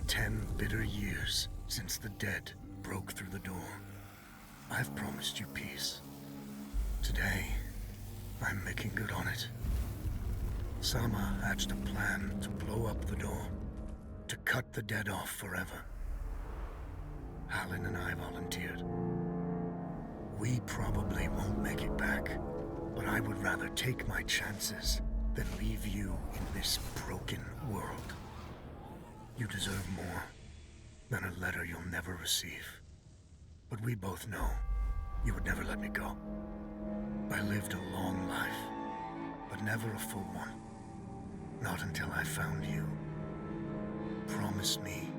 10 bitter years since the dead broke through the door. I've promised you peace. Today, I'm making good on it. Sama hatched a plan to blow up the door, to cut the dead off forever. Halin and I volunteered. We probably won't make it back, but I would rather take my chances than leave you in this broken world. You deserve more than a letter you'll never receive. But we both know you would never let me go. I lived a long life, but never a full one. Not until I found you. Promise me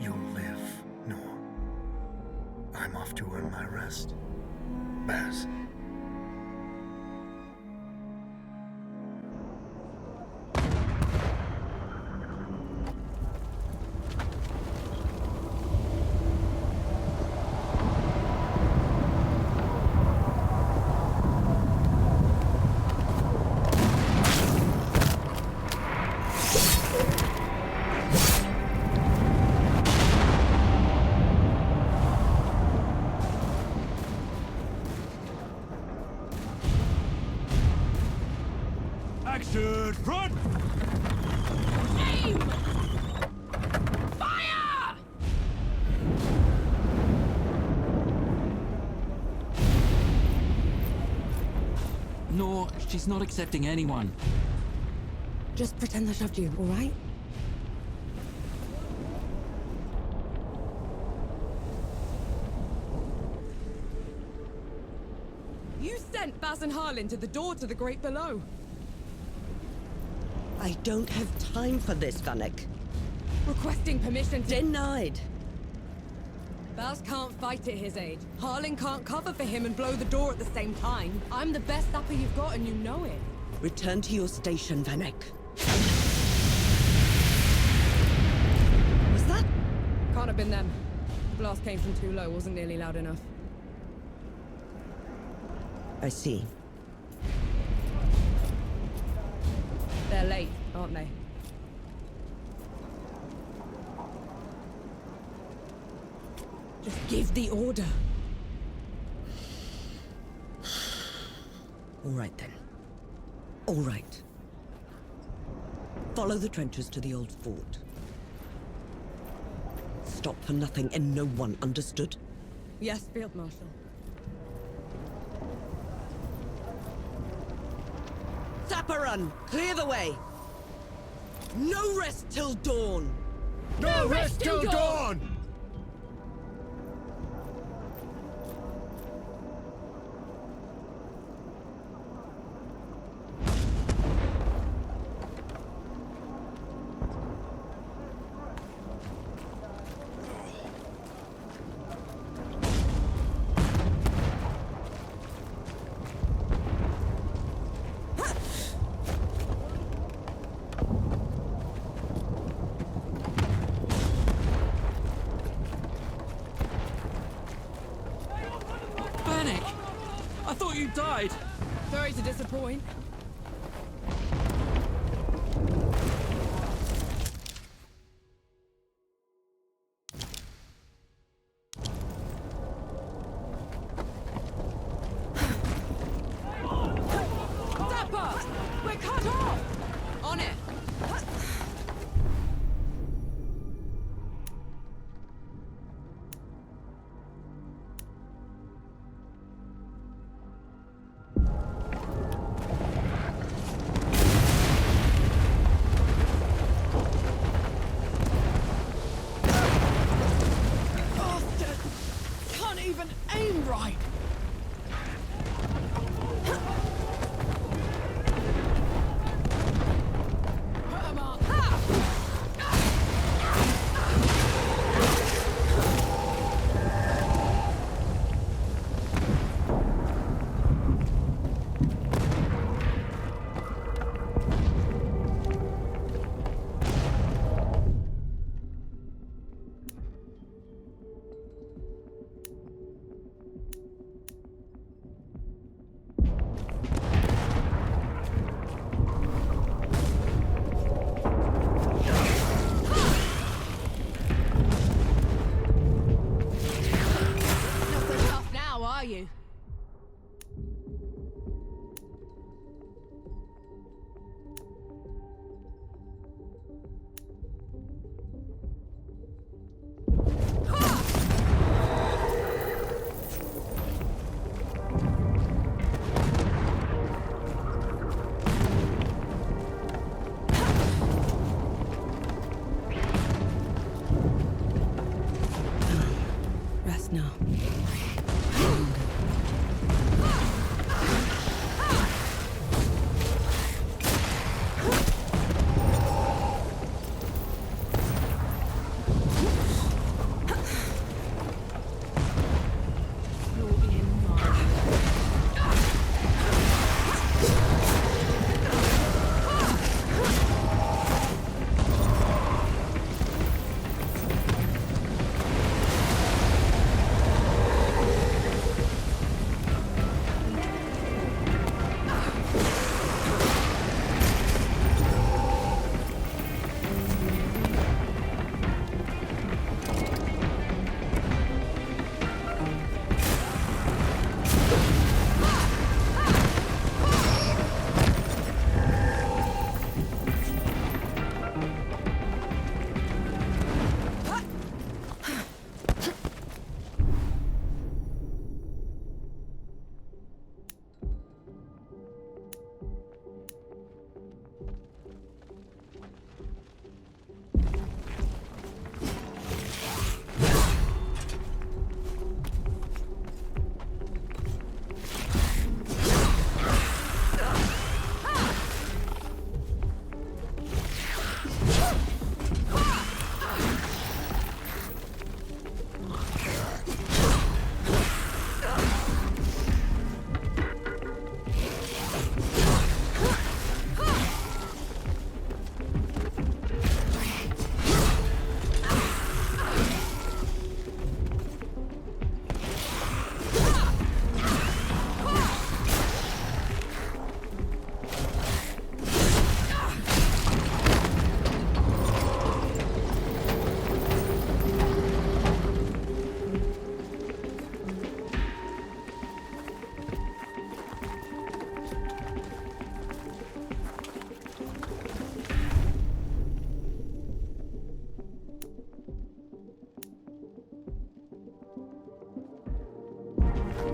you'll live, Noor. I'm off to earn my rest. Baz. Action! Front! Aim! Fire! No, she's not accepting anyone. Just pretend I shoved you, all right? You sent Baz and Harlin to the door to the Great Below. I don't have time for this, Vanek. Requesting permission to... Denied. Baz can't fight at his age. Harlin can't cover for him and blow the door at the same time. I'm the best sapper you've got and you know it. Return to your station, Vanek. Was that? Can't have been them. The blast came from too low, wasn't nearly loud enough. I see. They're late, aren't they? Just give the order. All right, then. All right. Follow the trenches to the old fort. Stop for nothing and no one, understood? Yes, Field Marshal. Zapparun! Clear the way! No rest till dawn! No rest till dawn! Vanek! I thought you died! Sorry to disappoint. Zappa! We're cut off! On it! Bastard! Can't even aim right! Put 'em up! are you? Rest now.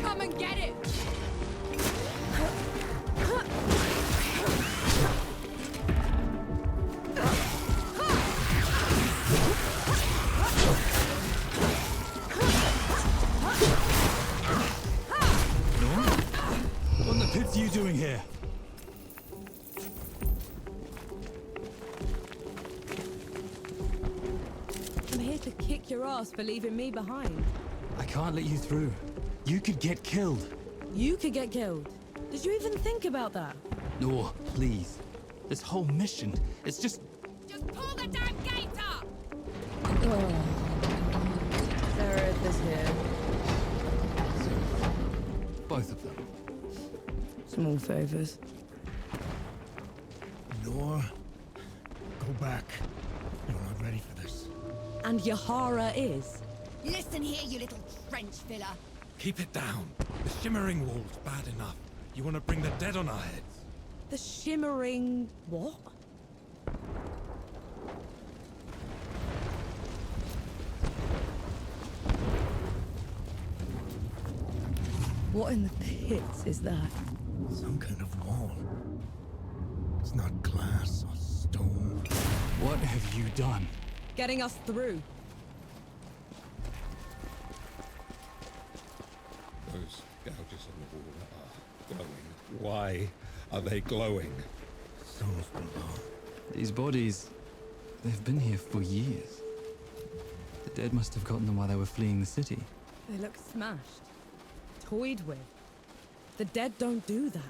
Come and get it! What in the pits are you doing here? I'm here to kick your ass for leaving me behind. I can't let you through. You could get killed. You could get killed. Did you even think about that? No, please. This whole mission, it's just... Just pull the damn gate up! There is this here. both of them. Small favors. Nor, go back. You're not ready for this. And Yahara is. Listen here, you little trench filler. Keep it down. The shimmering wall's bad enough. You want to bring the dead on our heads? The shimmering... what? What in the pits is that? Some kind of wall. It's not glass or stone. What have you done? Getting us through. Those gouges on the wall are glowing. Why are they glowing? Souls below. These bodies, they've been here for years. The dead must have gotten them while they were fleeing the city. They look smashed. Toyed with. The dead don't do that.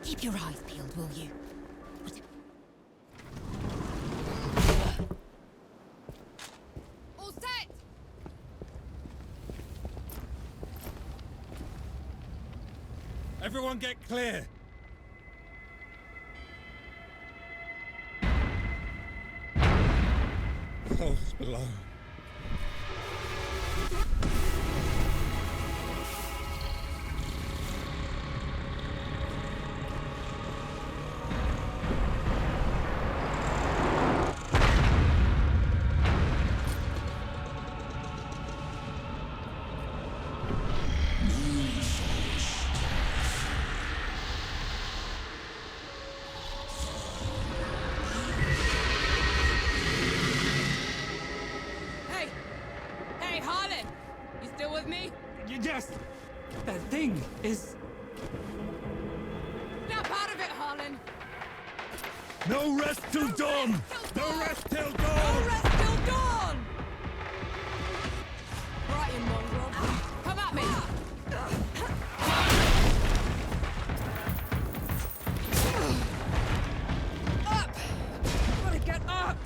Keep your eyes peeled, will you? All set! Everyone get clear! Souls below. Yes! That thing is... Snap out of it, Harlan! No rest till dawn! No rest till dawn! No rest till dawn! Right, you mongrel. Come at me! Up! Gotta get up!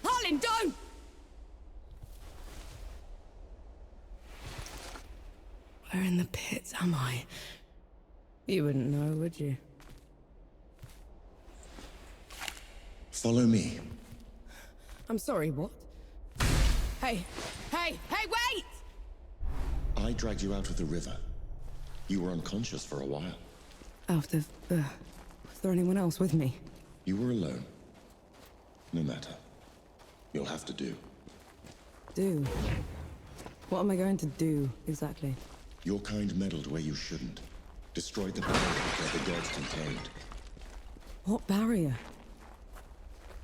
Harlan, don't! Where in the pits am I? You wouldn't know, would you? Follow me. I'm sorry, what? Hey, wait! I dragged you out of the river. You were unconscious for a while. Out of... was there anyone else with me? You were alone. No matter. You'll have to do. Do? What am I going to do, exactly? Your kind meddled where you shouldn't. Destroyed the barrier where the gods contained. What barrier?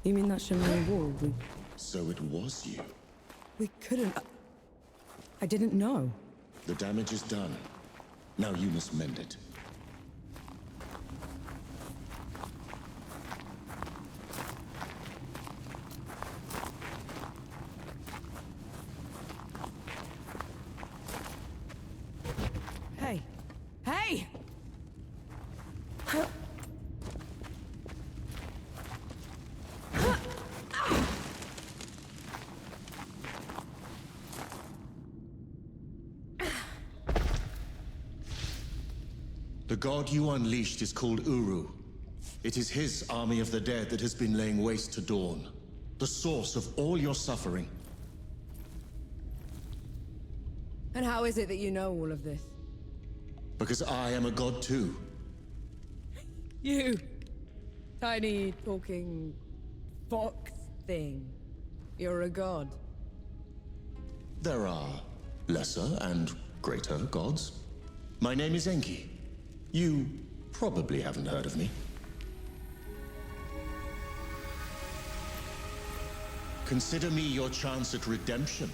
You mean that shimmering wall? So it was you. We couldn't... I didn't know. The damage is done. Now you must mend it. Hey! Hey! The god you unleashed is called Uru. It is his army of the dead that has been laying waste to Dawn. The source of all your suffering. And how is it that you know all of this? Because I am a god too. You! Tiny, talking... fox thing. You're a god. There are lesser and greater gods. My name is Enki. You probably haven't heard of me. Consider me your chance at redemption.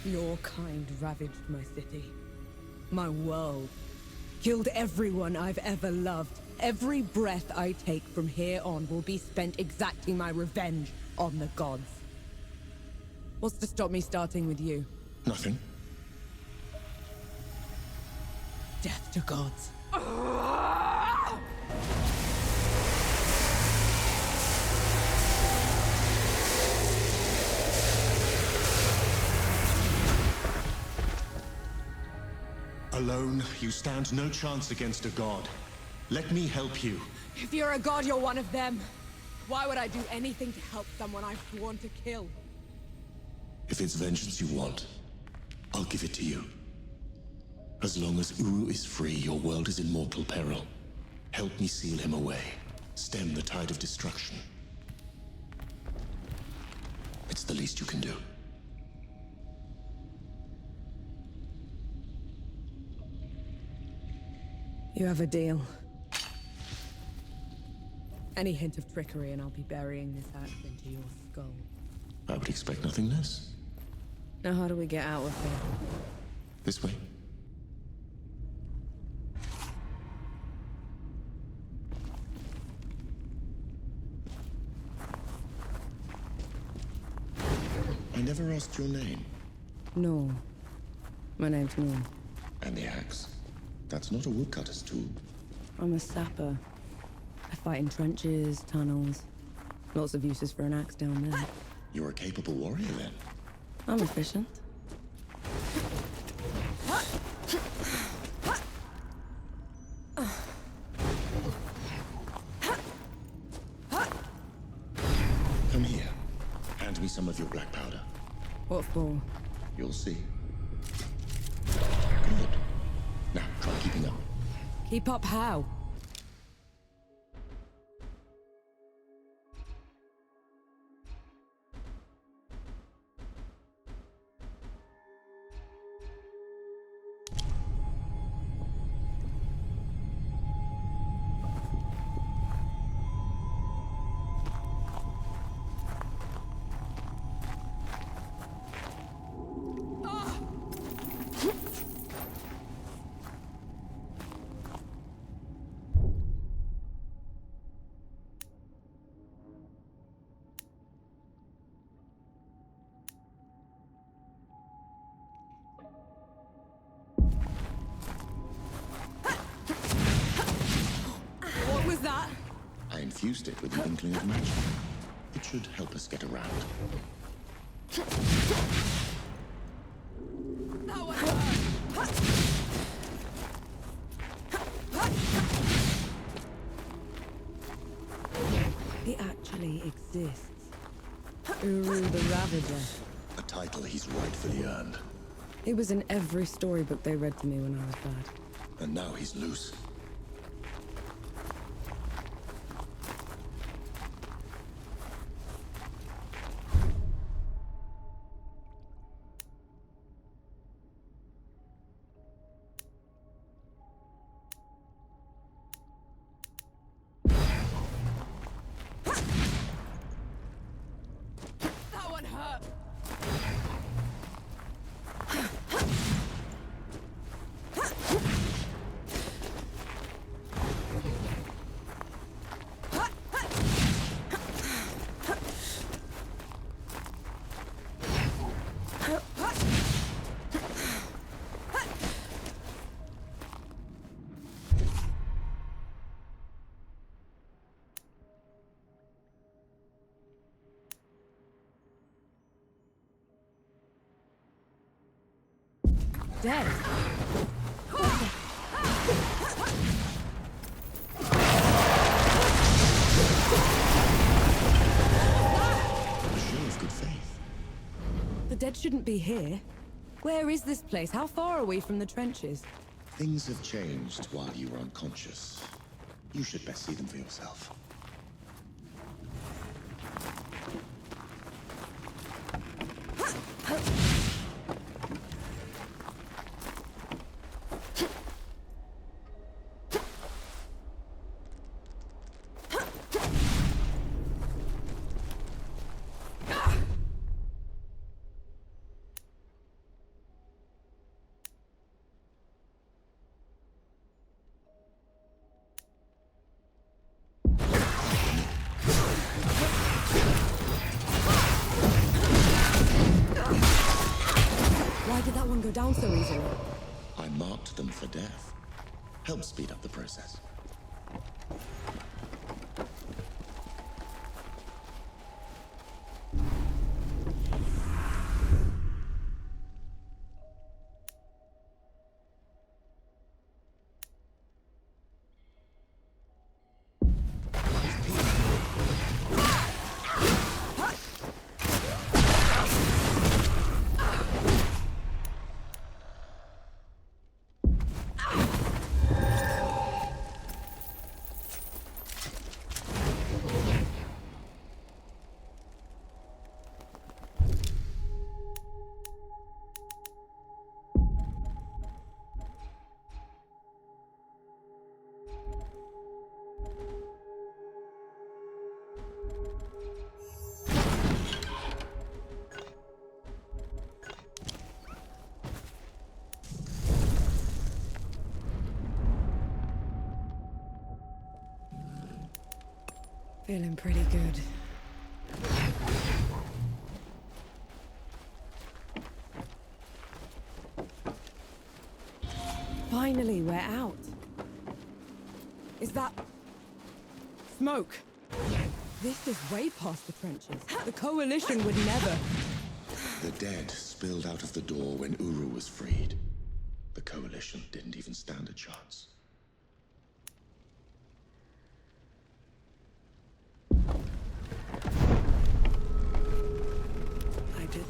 Your kind ravaged my city. My world. Killed everyone I've ever loved. Every breath I take from here on will be spent exacting my revenge on the gods. What's to stop me starting with you? Nothing. Death to gods. Alone, you stand no chance against a god. Let me help you. If you're a god, you're one of them. Why would I do anything to help someone I've sworn to kill? If it's vengeance you want, I'll give it to you. As long as Uru is free, your world is in mortal peril. Help me seal him away. Stem the tide of destruction. It's the least you can do. You have a deal. Any hint of trickery and I'll be burying this axe into your skull. I would expect nothing less. Now how do we get out of here? This way. I never asked your name. No. My name's Norm. And the axe? That's not a woodcutter's tool. I'm a sapper. I fight in trenches, tunnels. Lots of uses for an axe down there. You're a capable warrior, then. I'm efficient. Come here. Hand me some of your black powder. What for? You'll see. Good. Now, try keeping up. Keep up how? What was that? I infused it with an inkling of magic. It should help us get around. That one hurt. He actually exists. Uru the Ravager. A title he's rightfully earned. He was in every storybook they read to me when I was bad. And now he's loose. That one hurt. Dead. A show of good faith. The dead shouldn't be here. Where is this place? How far are we from the trenches? Things have changed while you were unconscious. You should best see them for yourself. Why did that one go down so easily? I marked them for death. Help speed up the process. Feeling pretty good. Finally, we're out. Is that... smoke? This is way past the trenches. The Coalition would never... The dead spilled out of the door when Uru was freed. The Coalition didn't even stand a chance. I did...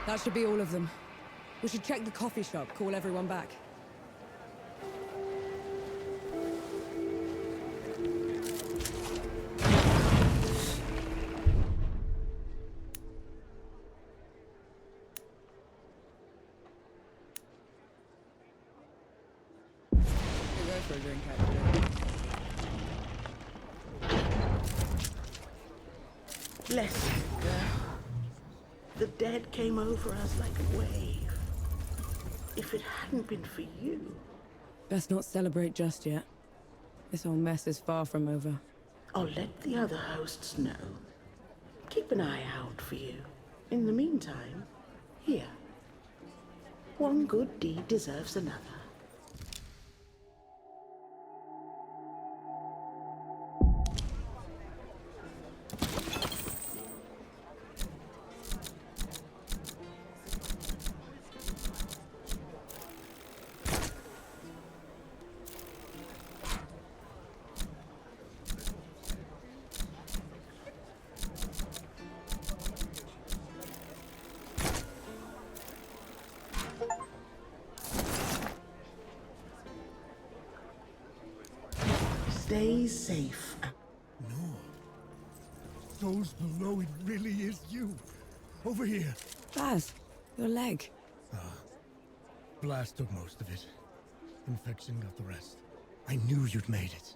That should be all of them. We should check the coffee shop, call everyone back. We'll go for a drink, actually. Bless you, girl. The dead came over us like a wave. If it hadn't been for you... Best not celebrate just yet. This whole mess is far from over. I'll let the other hosts know. Keep an eye out for you. In the meantime, here. One good deed deserves another. Stay safe. No. Those below, it really is you. Over here. Baz, your leg. Blast took most of it. Infection got the rest. I knew you'd made it.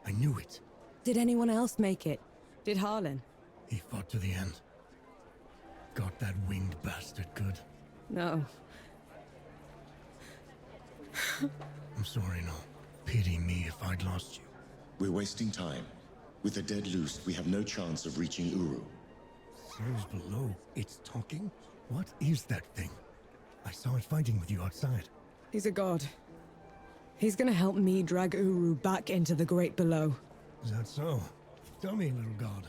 I knew it. Did anyone else make it? Did Harlan? He fought to the end. Got that winged bastard good. No. I'm sorry, no. Pity me if I'd lost you. We're wasting time. With the dead loosed, we have no chance of reaching Uru. Those below, it's talking? What is that thing? I saw it fighting with you outside. He's a god. He's gonna help me drag Uru back into the Great Below. Is that so? Tell me, little god.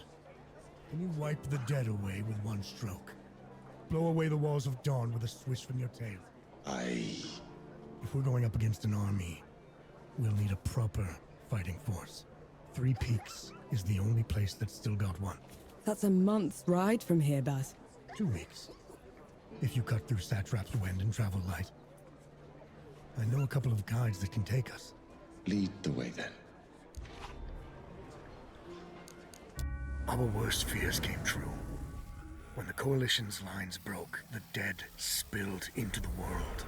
Can you wipe the dead away with one stroke? Blow away the walls of dawn with a swish from your tail? If we're going up against an army, we'll need a proper fighting force. Three Peaks is the only place that's still got one. That's a month's ride from here, Baz. 2 weeks. If you cut through Satrap's wind and travel light. I know a couple of guides that can take us. Lead the way then. Our worst fears came true. When the Coalition's lines broke, the dead spilled into the world.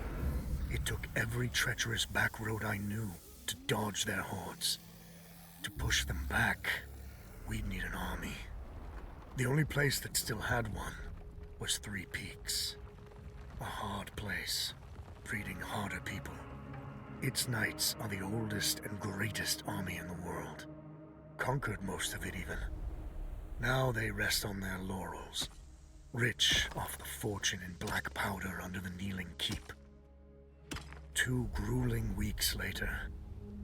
It took every treacherous back road I knew to dodge their hordes. To push them back, we'd need an army. The only place that still had one was Three Peaks. A hard place, breeding harder people. Its knights are the oldest and greatest army in the world. Conquered most of it even. Now they rest on their laurels, rich off the fortune in black powder under the Kneeling Keep. 2 grueling weeks later,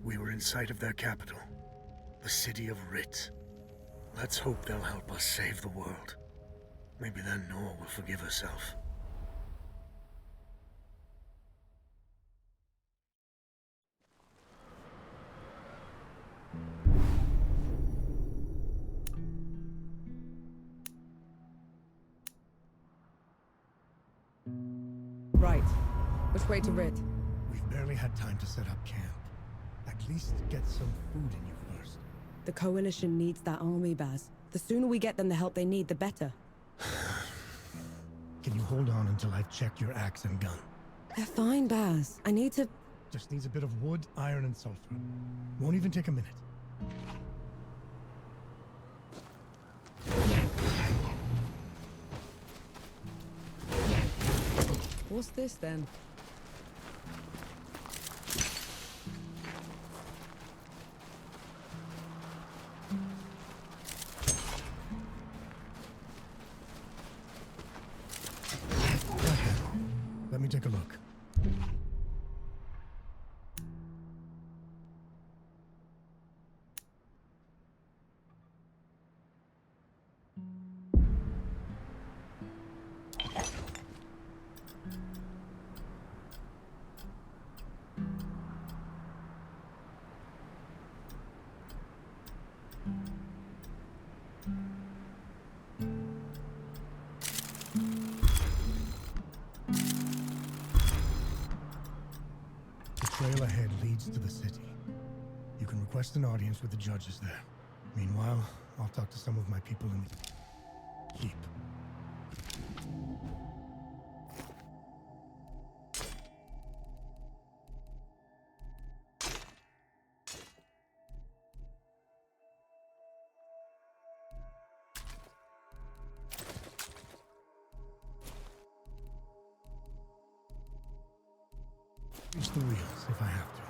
we were in sight of their capital, the city of Rit. Let's hope they'll help us save the world. Maybe then Nor will forgive herself. Right. Which way to Rit? We've barely had time to set up camp. At least get some food in you first. The Coalition needs that army, Baz. The sooner we get them the help they need, the better. Can you hold on until I've checked your axe and gun? They're fine, Baz. I need to... Just needs a bit of wood, iron, and sulfur. Won't even take a minute. What's this, then? Let me take a look. The trail ahead leads to the city. You can request an audience with the judges there. Meanwhile, I'll talk to some of my people in the keep. Reach the wheels if I have to.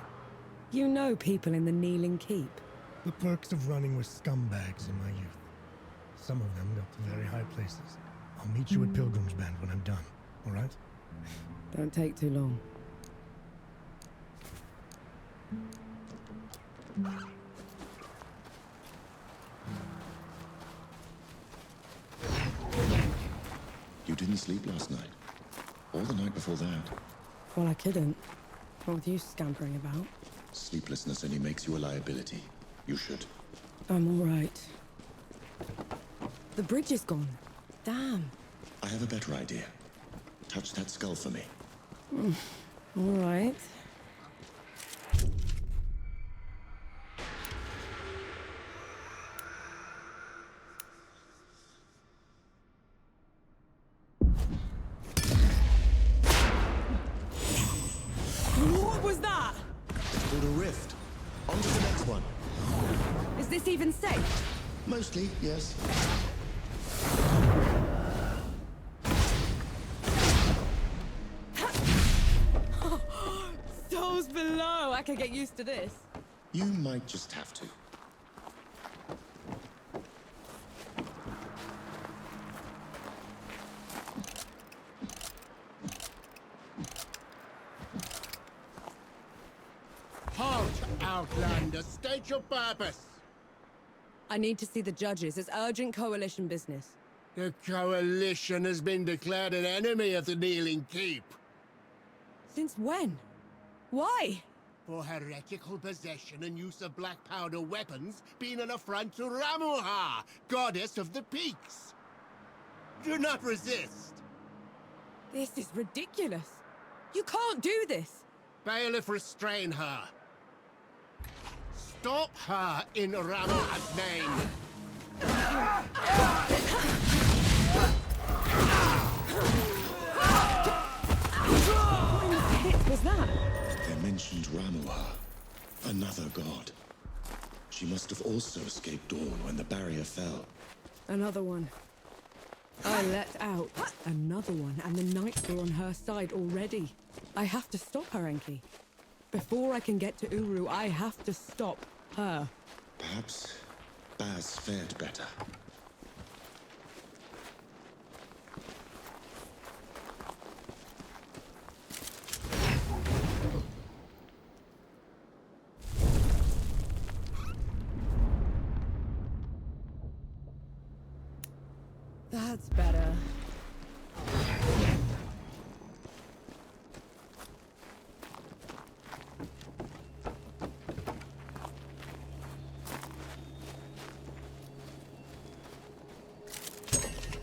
You know people in the Kneeling Keep. The perks of running with scumbags in my youth. Some of them got to very high places. I'll meet you at Pilgrim's Bend when I'm done, all right? Don't take too long. You didn't sleep last night? Or the night before that? Well, I couldn't. Not with you scampering about. Sleeplessness only makes you a liability. You should. I'm all right. The bridge is gone. Damn. I have a better idea. Touch that skull for me. All right. What was that? It's called a rift. On to the next one. Is this even safe? Mostly, yes. Souls below. I can get used to this. You might just have to. Outlander, state your purpose. I need to see the judges. It's urgent coalition business. The Coalition has been declared an enemy of the Kneeling Keep. Since when? Why? For heretical possession and use of black powder weapons being an affront to Ramuha, goddess of the peaks. Do not resist. This is ridiculous. You can't do this. Bailiff, restrain her. Stop her in Ramuha's name. What hit was that? They mentioned Ramuha, another god. She must have also escaped Dawn when the barrier fell. Another one. I let out another one, and the knights were on her side already. I have to stop her, Enki. Before I can get to Uru, I have to stop her. Perhaps Baz fared better. That's better.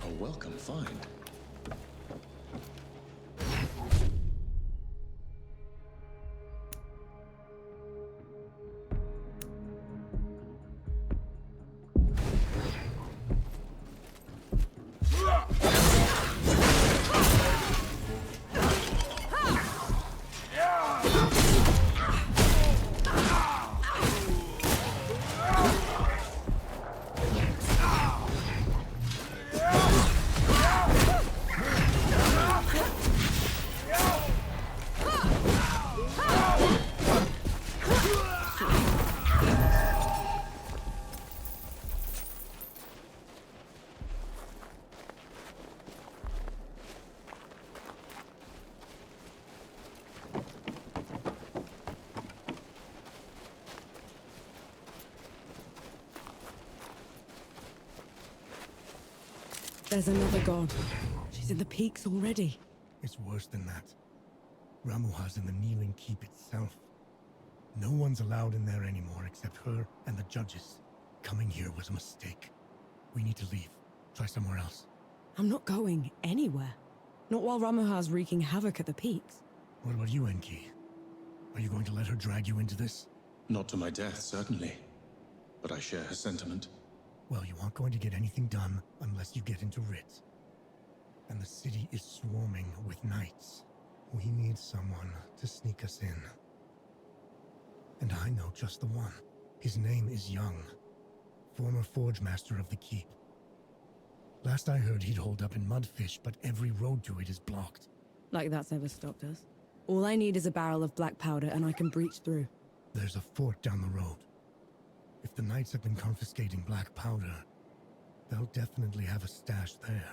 A welcome find. There's another god. She's in the peaks already. It's worse than that. Ramuha's in the Kneeling Keep itself. No one's allowed in there anymore except her and the judges. Coming here was a mistake. We need to leave. Try somewhere else. I'm not going anywhere. Not while Ramuha's wreaking havoc at the peaks. What about you, Enki? Are you going to let her drag you into this? Not to my death, certainly. But I share her sentiment. Well, you aren't going to get anything done unless you get into Rit. And the city is swarming with knights. We need someone to sneak us in. And I know just the one. His name is Young, former Forge Master of the Keep. Last I heard, he'd hold up in Mudfish, but every road to it is blocked. Like that's ever stopped us. All I need is a barrel of black powder and I can breach through. There's a fort down the road. If the knights have been confiscating black powder, they'll definitely have a stash there.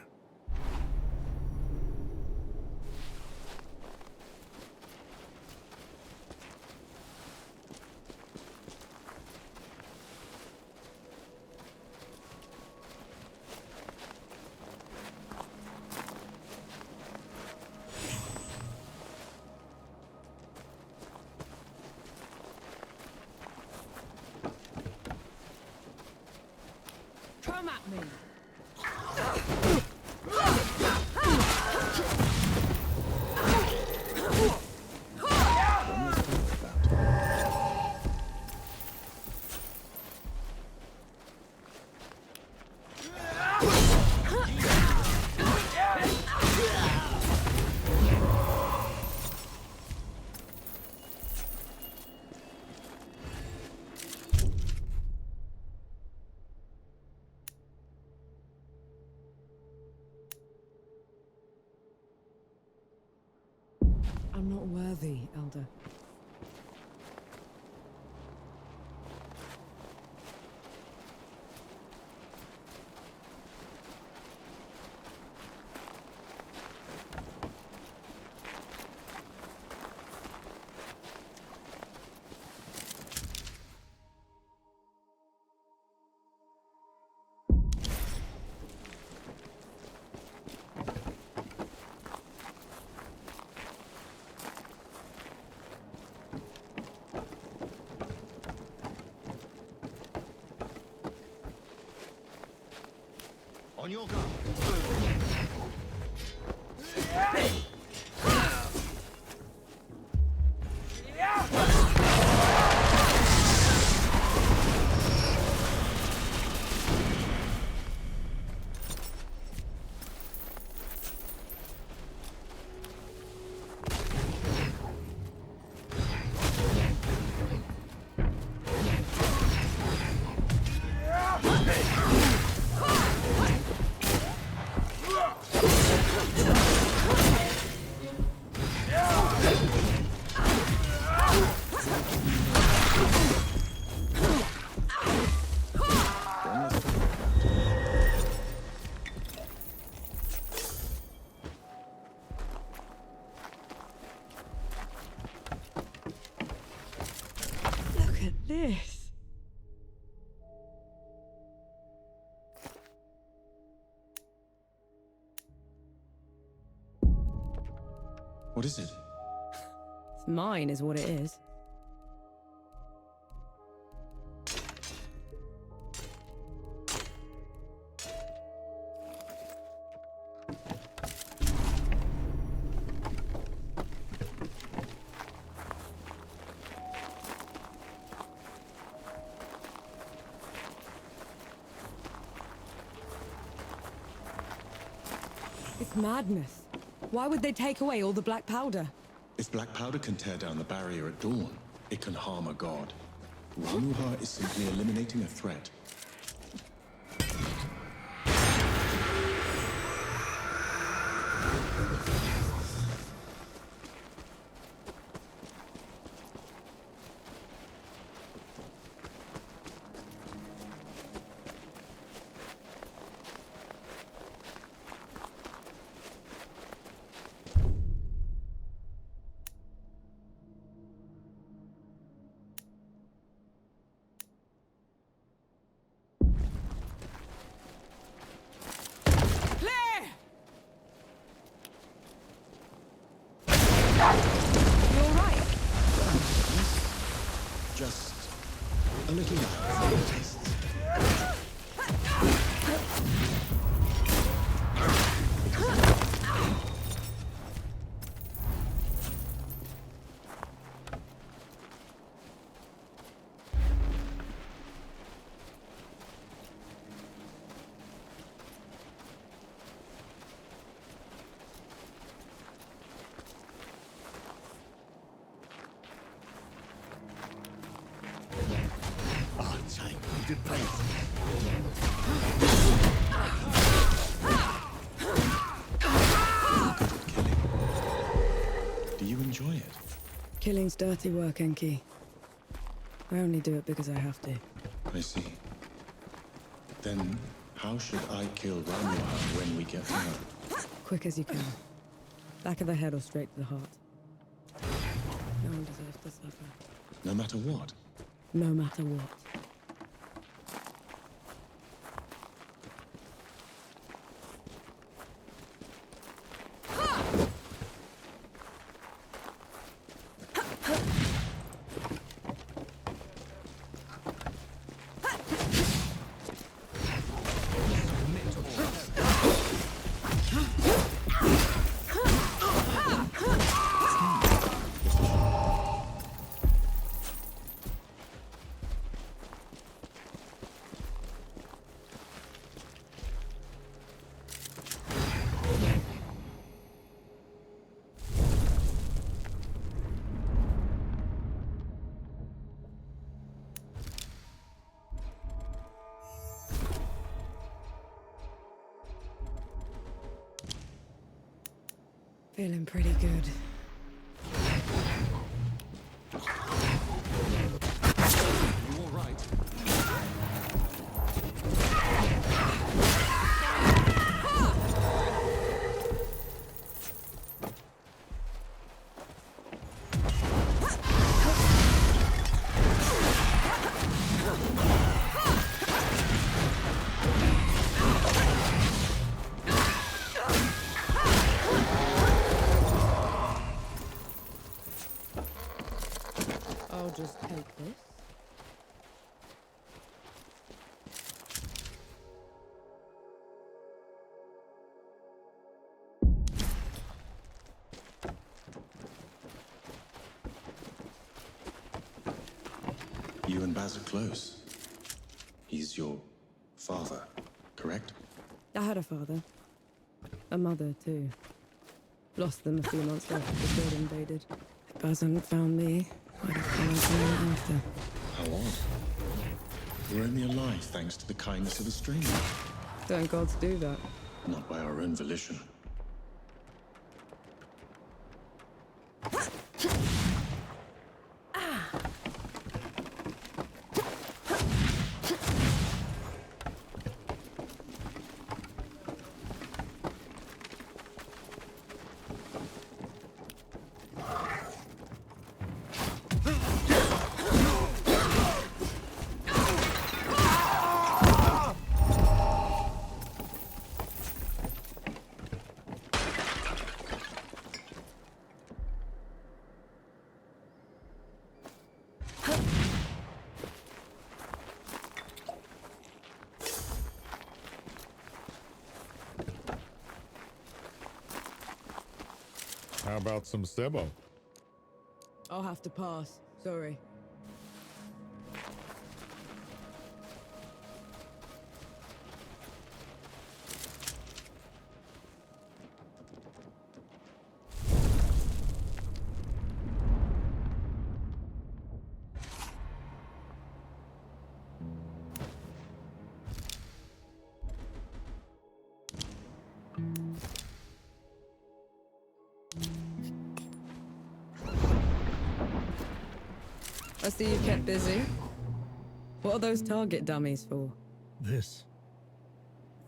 Come at me! I'm not worthy, Elder. On your guard. Look at this. What is it? It's mine, is what it is. It's madness. Why would they take away all the black powder? If black powder can tear down the barrier at dawn, it can harm a god. Ramuha is simply eliminating a threat. Just a little taste. Do you enjoy it? Killing's dirty work, Enki. I only do it because I have to. I see. Then how should I kill Ramuha when we get to her? Quick as you can. Back of the head or straight to the heart. No one deserves to suffer. No matter what? No matter what. Feeling pretty good. You all right? I'll just take this. You and Baz are close. He's your father, correct? I had a father. A mother, too. Lost them a few months after the Sword invaded. If Baz hadn't found me, I'd have followed him after. How odd. We're only alive thanks to the kindness of a stranger. Don't gods do that? Not by our own volition. How about some Sebo? I'll have to pass. Sorry. I see you kept busy. What are those target dummies for? This.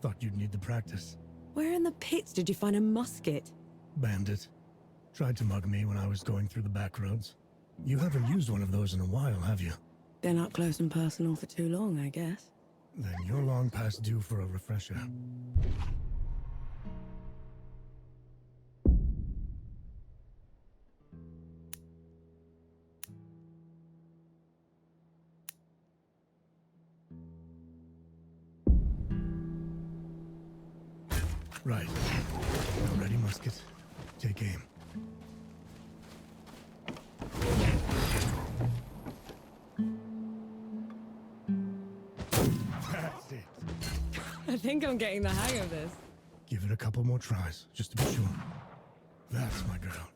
Thought you'd need the practice. Where in the pits did you find a musket? Bandit. Tried to mug me when I was going through the back roads. You haven't used one of those in a while, have you? Been up close and personal for too long, I guess. Then you're long past due for a refresher. Right. Now ready, musket. Take aim. That's it. I think I'm getting the hang of this. Give it a couple more tries, just to be sure. That's my girl.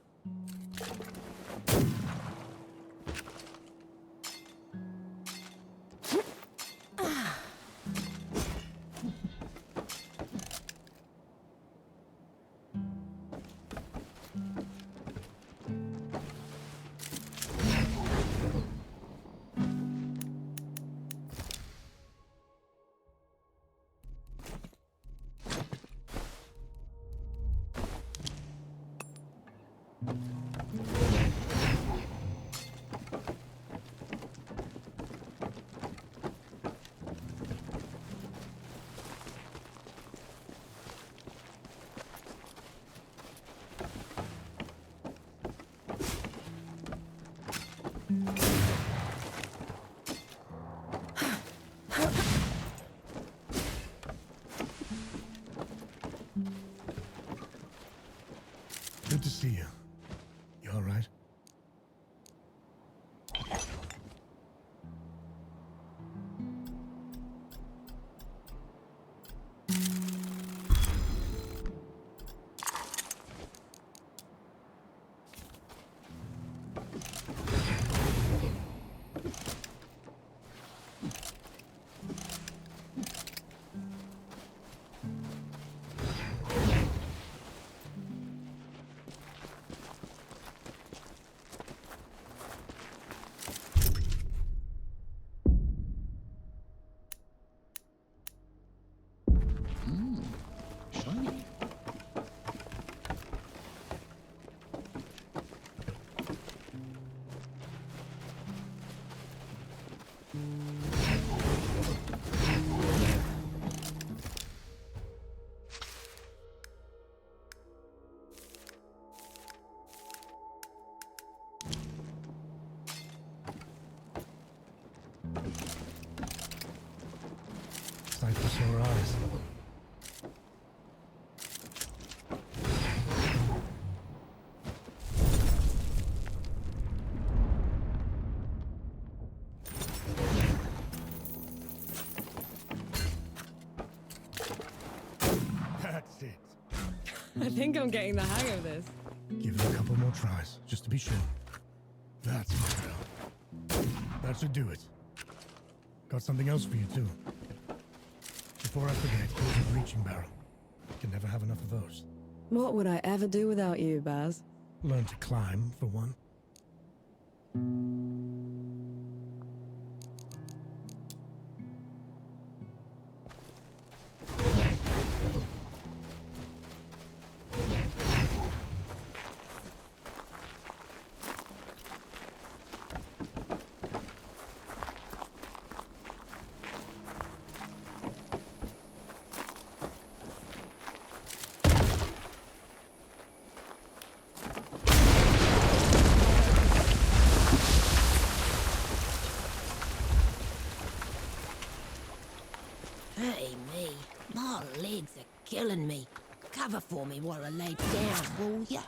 Good to see you. You all right? Shiny. Sight for sore eyes. I think I'm getting the hang of this. Give it a couple more tries, just to be sure. That's my girl. That should do it. Got something else for you, too. Before I forget, here's a breaching barrel. Can never have enough of those. What would I ever do without you, Baz? Learn to climb, for one. Hey, me. My legs are killing me. Cover for me while I lay down, will ya?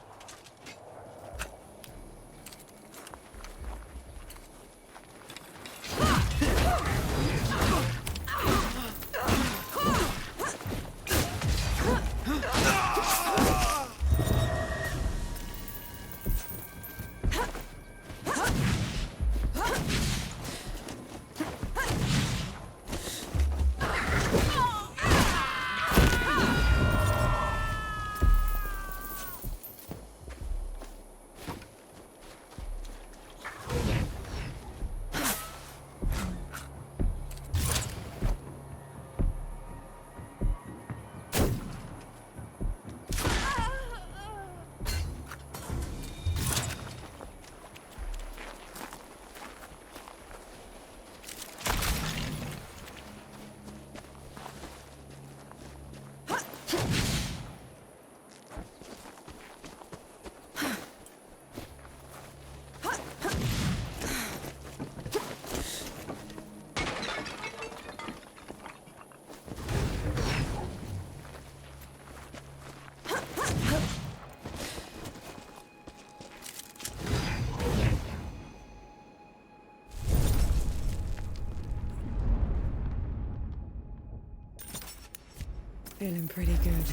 Feeling pretty good.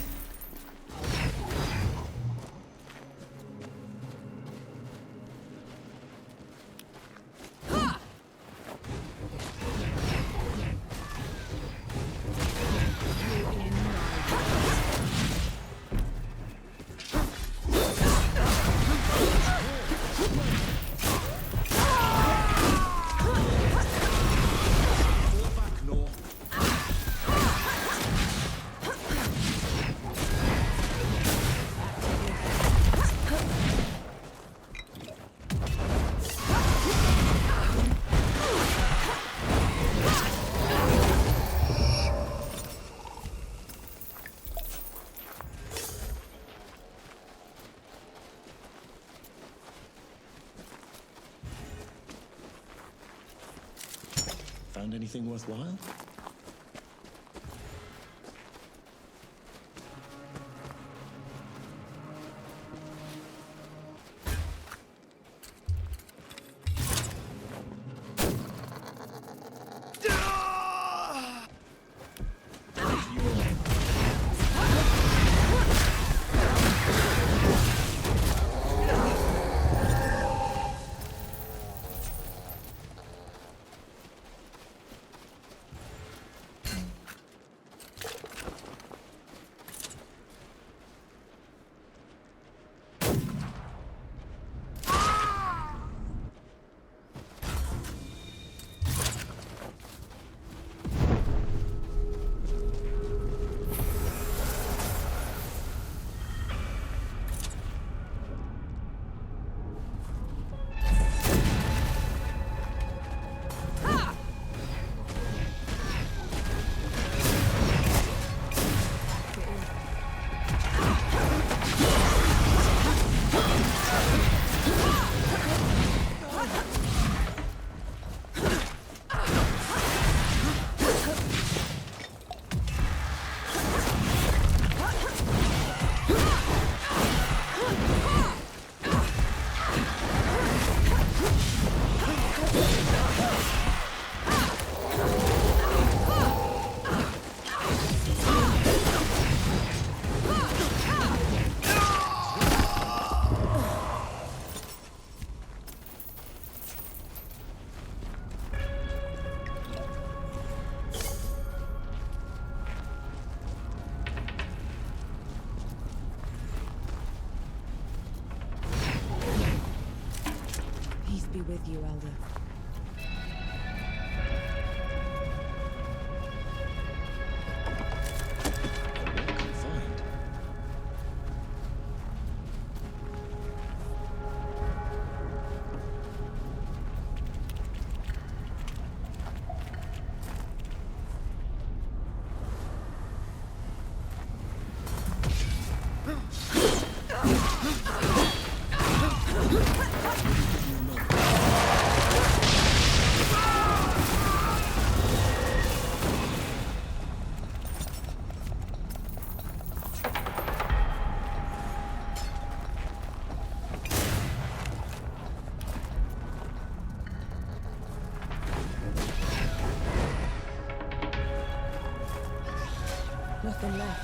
Found anything worthwhile? with you, Elder. Nothing left.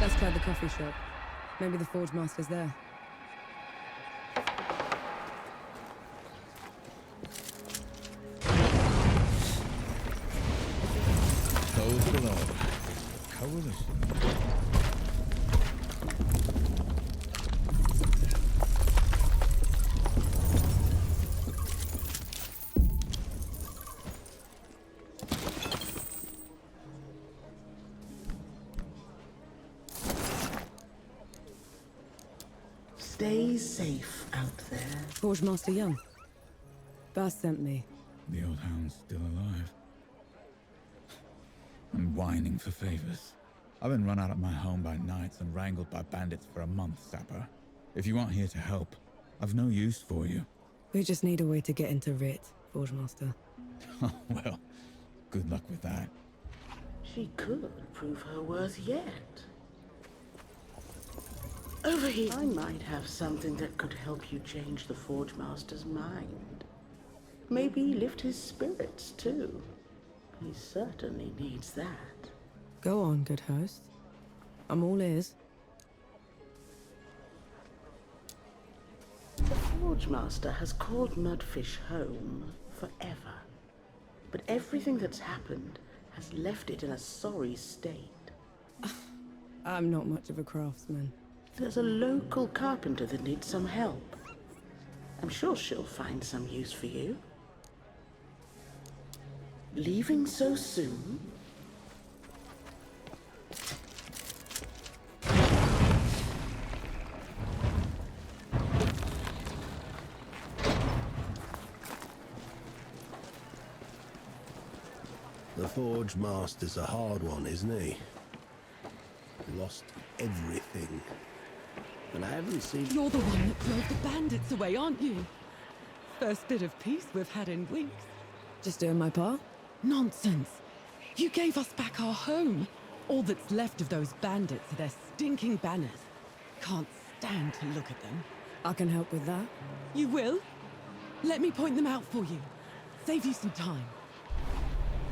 Let's try the coffee shop. Maybe the Forge Master's there. Those below. Coalition. Stay safe out there. Forge Master Young. Bas sent me. The old hound's still alive. And whining for favors. I've been run out of my home by knights and wrangled by bandits for a month, Sapper. If you aren't here to help, I've no use for you. We just need a way to get into Writ, Forge Master. Oh, well, good luck with that. She could prove her worth yet. Over here, I might have something that could help you change the Forge Master's mind. Maybe lift his spirits, too. He certainly needs that. Go on, good host. I'm all ears. The Forge Master has called Mudfish home forever. But everything that's happened has left it in a sorry state. I'm not much of a craftsman. There's a local carpenter that needs some help. I'm sure she'll find some use for you. Leaving so soon? The Forge Master's a hard one, isn't he? Lost everything. And I haven't seen... You're the one that drove the bandits away, aren't you? First bit of peace we've had in weeks. Just doing my part? Nonsense. You gave us back our home. All that's left of those bandits are their stinking banners. Can't stand to look at them. I can help with that. You will? Let me point them out for you. Save you some time.